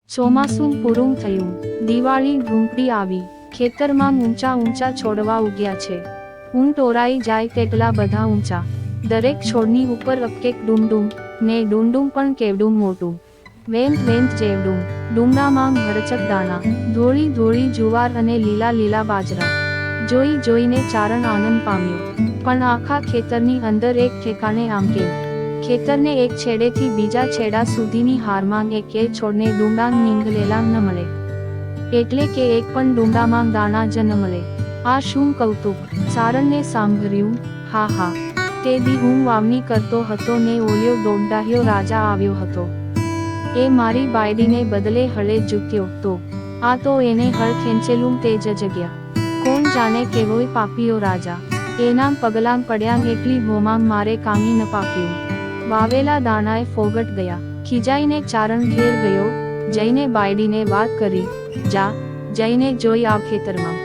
ચોમાસું પૂરું થયું, દિવાળી ઢૂંઢી આવી, ખેતરમાં ઊંચા ઊંચા છોડવા ઉગ્યા છે. ઊંટ ઓરાઈ જાય તેટલા બધા ઊંચા, દરેક છોડની ઉપર અપકેક ડુમડુમ, ને ડુંડુમ પણ કેવડું મોટું, વેંત વેંત જેવડું, ડુંડામાં ભરચક દાણા, ધોળી ધોળી જુવાર અને લીલા લીલા બાજરા. જોઈ જોઈને ચારણ આનંદ પામ્યો, પણ આખા ખેતરની અંદર એક ઠેકાણે આમ કેમ? ખેતરને એક છેડેથી બીજા છેડા સુધીની હારમાં એકે છોડને ડુંડાં નીંગલેલા ન મળે, એટલે કે એક પણ ડુંડામાં દાણા જ ન મળે. આ શું કૌતુક! ચારણને સાંભળ્યું, હા હા, તે દી હું વાવણી કરતો હતો ને ઓલ્યો દોડાહ્યો રાજા આવ્યો હતો. એ મારી બાયડીને બદલે હળે જૂત્યો તો આ તો એને હળ ખેંચેલું તે જ જગ્યા. કોણ જાણે કેવોય પાપીયો રાજા, એનાં પગલાં પડ્યાં એટલી ભોમાં મારે કામી ન પાક્યું. વાવેલા દાણાએ ફોગટ ગયા. ખીજાઈને ચારણ ઘેર ગયો, જઈને બાયડીને વાત કરી, જા જઈને જોઈ આવ ખેતરમાં.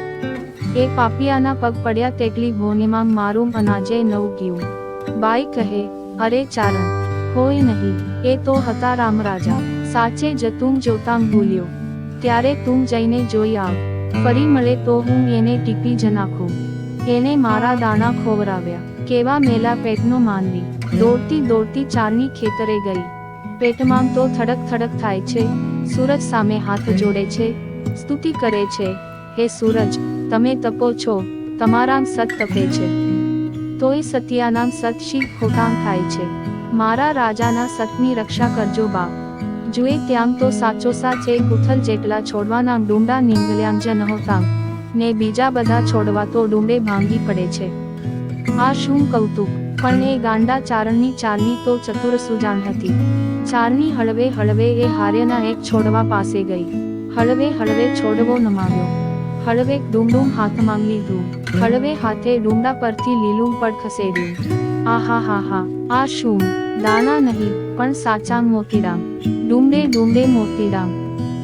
એ પાપિયાના પગ પડ્યા તેટલી ભોનીમાં મારું અનાજે ન ઉગ્યું. બાઈ કહે, અરે ચારણ, હોય નહીં, એ તો હતા રામ રાજા. સાચે જ તું જોતાં ભૂલ્યો. ત્યારે તું જઈને જોઈ આવ, ફરી મળે તો હું એને ટીપી જ નાખું. એને મારા દાણા ખોવરાવ્યા. કેવા મેલા પેટનો માનવી. દોડતી દોડતી ચારની ખેતરે ગઈ. પેટમાં તો થડક થડક થાય છે. સૂરજ સામે હાથ જોડે છે, સ્તુતિ કરે છે, હે સૂરજ, તમે તપો છો, તમારામ સત તપે છે, તોય સત્યાનામ સત શી ખોટાં થાય છે. મારા રાજાના સતની રક્ષા કરજો બાપ. જુએ ત્યાં તો સાચો સાચ એક ઉથલ જેટલા છોડવાના ડુંડા નીંગલ્યાં જ નહોતાં, ને બીજા બધા છોડવા તો ડુંડે ભાંગી પડે છે. આ શું કૌતુક! પણ એ ગાંડા ચારણની ચાલની તો ચતુર સુજાણ હતી. ચારની હળવે હળવે એ હાર્યના એક છોડવા પાસે ગઈ. હળવે હળવે છોડવો નમાવ્યો. હળવે ડુંડું હાથમાં લીધું. હળવે હાથે ડુંડા પરથી લીલું પડ ખસેડ્યું. આહા હા હા, આ શું! દાણા નહીં, પણ સાચાં મોતીડાં. ડુંડે ડુંડે મોતીડાં,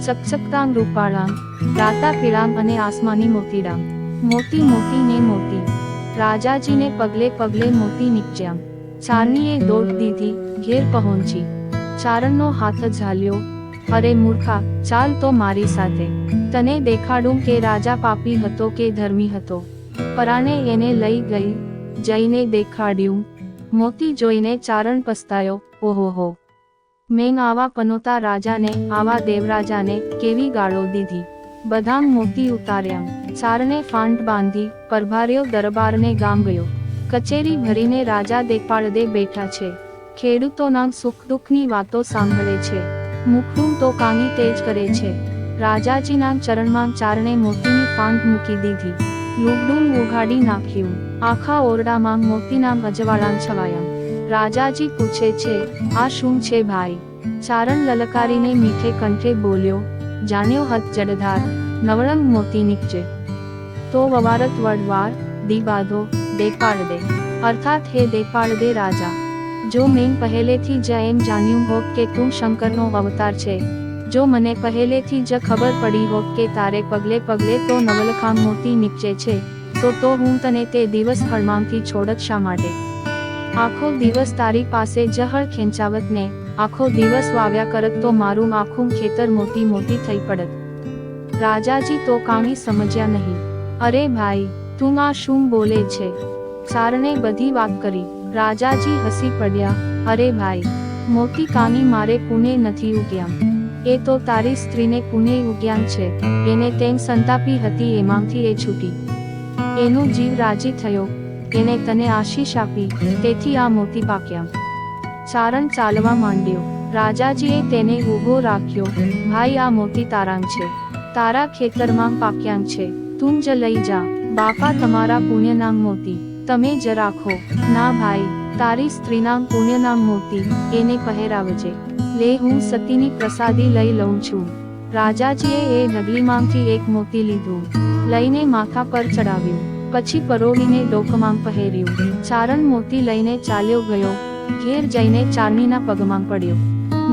ચકચકતાં રૂપાળાં, રાતા પીળાં અને આસમાની મોતીડાં. મોતી મોતી ને મોતી. રાજાજીને પગલે પગલે મોતી નીપજ્યાં. ચારણીએ દોડ દીધી, ઘેર પહોંચી. ચારણનો હાથ ઝાલ્યો, અરે મૂર્ખા, ચાલ તો મારી સાથે. તને દેખાડું કે રાજા પાપી હતો કે ધર્મી હતો. પરાણે એને લઈ ગઈ. જઈને દેખાડ્યું. મોતી જોઈને ચારણ પસ્તાયો, ઓહોહો, મેં આવા પનોતા રાજાને, આવા દેવરાજાને કેવી ગાળો દીધી. બધાં મોતી ઉતાર્યાં. ચારણે ફાંટ બાંધી, પરભાર્યો દરબારને ગામ ગયો. કચેરી ભરીને રાજા દેપાળદે બેઠા છે. ખેડૂતોના સુખ દુઃખની વાતો સાંભળે છે. મુખડું તો કાંગી તેજ કરે છે. રાજાજીના ચરણમાં ચારણે મોતીની ફાંટ મૂકી દીધી. લુગડું ઉઘાડી નાખ્યું. આખા ઓરડામાં મોતીના અજવાળાં છવાયાં. રાજાજી પૂછે છે, આ શું છે ભાઈ? ચારણ લલકારીને મીઠે કંઠે બોલ્યો, જાણ્યો હત જડધાર, નવરંગ મોતી નીકળે તો વવારત વડવાર, દી બાધો, દેપાળદે. અર્થાત હે દેપાળદે રાજા, જો મેં પહેલેથી જ એમ જાણ્યું હોત કે તું શંકરનો અવતાર છે, જો મને પહેલેથી જ ખબર પડી હોત કે તારે પગલે પગલે તો નવલખાં મોતી નીકળે છે, તો હું તને તે દિવસ હળમાંથી છોડત શા માટે? આખો દિવસ તારી પાસે જ હળ ખેંચાવત ને આખો દિવસ વાવ્યા કરત તો મારું આખું ખેતર મોતી મોતી થઈ પડત. રાજાજી તો કાંઈ સમજ્યા નહીં. અરે ભાઈ, તું આ શું બોલે છે? ચારણે બધી વાત કરી. રાજાજી હસી પડ્યા, અરે ભાઈ, મોતી કાંઈ મારે પુણે નથી ઉગ્યાં. એ તો તારી સ્ત્રીને પુણે ઉગ્યાં છે. એને તેમ સંતાપી હતી એમાંથી એ છૂટી. એનો જીવ રાજી થયો, એને તને આશીષ આપી, તેથી આ મોતી પાક્યાં. ચારણ ચાલવા માંડ્યો. રાજાજીએ તેને ઊભો રાખ્યો, ભાઈ, આ મોતી તારાં છે, તારા ખેતરમાં પાક્યાં છે, તું જ લઈ જા. બાપા, તમારા પુણ્યનાં મોતી તમે જ રાખો. ના ભાઈ, તારી સ્ત્રીનાં પુણ્યનાં મોતી એને પહેરાવજે. લે, હું સતીની પ્રસાદી લઈ લઉં છું. રાજાજીએ એ ઢગલીમાંથી એક મોતી લીધું, લઈને માથા પર ચડાવ્યું, પછી પરોવીને ડોકમાં પહેર્યું. ચારણ મોતી લઈને ચાલ્યો ગયો. ઘેર જઈને ચારણીના પગમાં પડ્યો.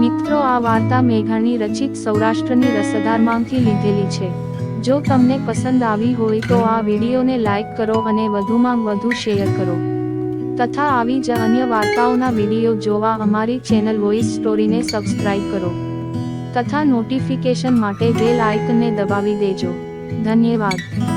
મિત્રો, આ વાર્તા મેઘાણી રચિત સૌરાષ્ટ્રની રસધારમાંથી લીધેલી છે. જો તમને પસંદ આવી હોય તો આ વિડીયોને લાઈક કરો અને વધુમાં વધુ શેર કરો. તથા આવી જ અન્ય વાર્તાઓના વિડીયો જોવા અમારી ચેનલ વોઇસ સ્ટોરીને સબસ્ક્રાઇબ કરો. તથા નોટિફિકેશન માટે બેલ આઇકનને દબાવી દેજો. ધન્યવાદ.